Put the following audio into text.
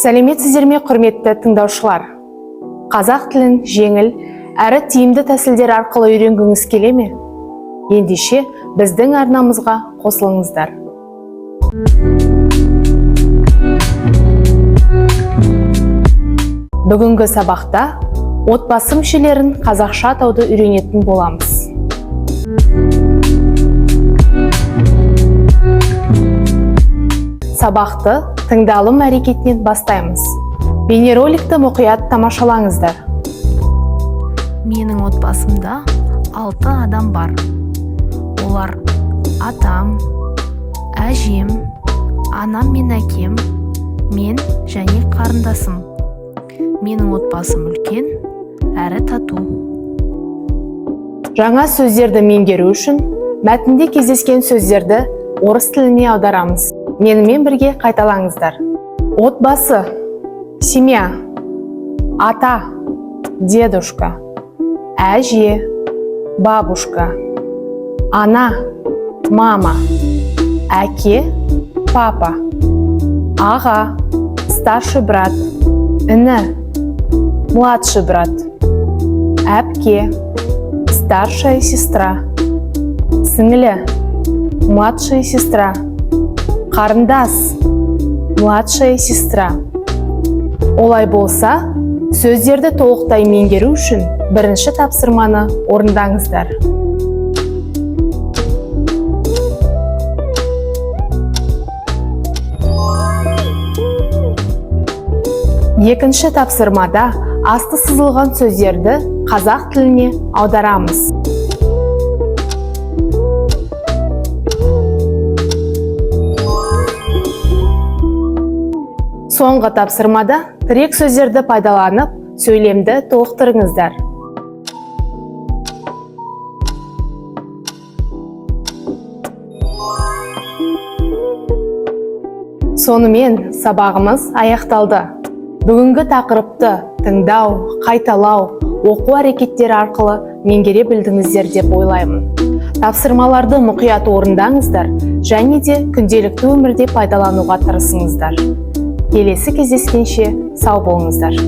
Сәлеметсіздер ме, құрметті тыңдаушылар? Қазақ тілін жеңіл әрі тиімді тәсілдер арқылы үйренгіңіз келе ме? Ендеше біздің арнамызға қосылыңыздар. Бүгінгі сабақта отбасы мүшелерін қазақша атауды үйренетін боламыз. Сабақты тыңдалым әрекетінен бастаймыз. Бейнероликті мұқият тамашалаңыздар. Менің отбасымда 6 адам бар. Олар атам, әжем, анам мен әкем, мен және қарындасым. Менің отбасым үлкен әрі тату. Жаңа сөздерді меңгеру үшін мәтінде кездескен сөздерді орыс тіліне аударамыз. Менімен бірге қайталаңыздар. Отбасы, семья, ата, дедушка, әже, бабушка, ана, мама, әке, папа, аға, старший брат, іні, младший брат, әпке, старшая сестра, сіңілі, младшая сестра, қарындас, младшая сестра. Олай болса, сөздерді толықтай меңгеру үшін бірінші тапсырманы орындаңыздар. Екінші тапсырмада асты сызылған сөздерді қазақ тіліне аударамыз. Соңғы тапсырмада тірек сөздерді пайдаланып, сөйлемді толықтырыңыздар. Сонымен сабағымыз аяқталды. Бүгінгі тақырыпты тыңдау, қайталау, оқу әрекеттері арқылы меңгере білдіңіздер деп ойлаймын. Тапсырмаларды мұқият орындаңыздар және де күнделікті өмірде пайдалануға тырысыңыздар. Келесі кездескенше сау болыңыздар.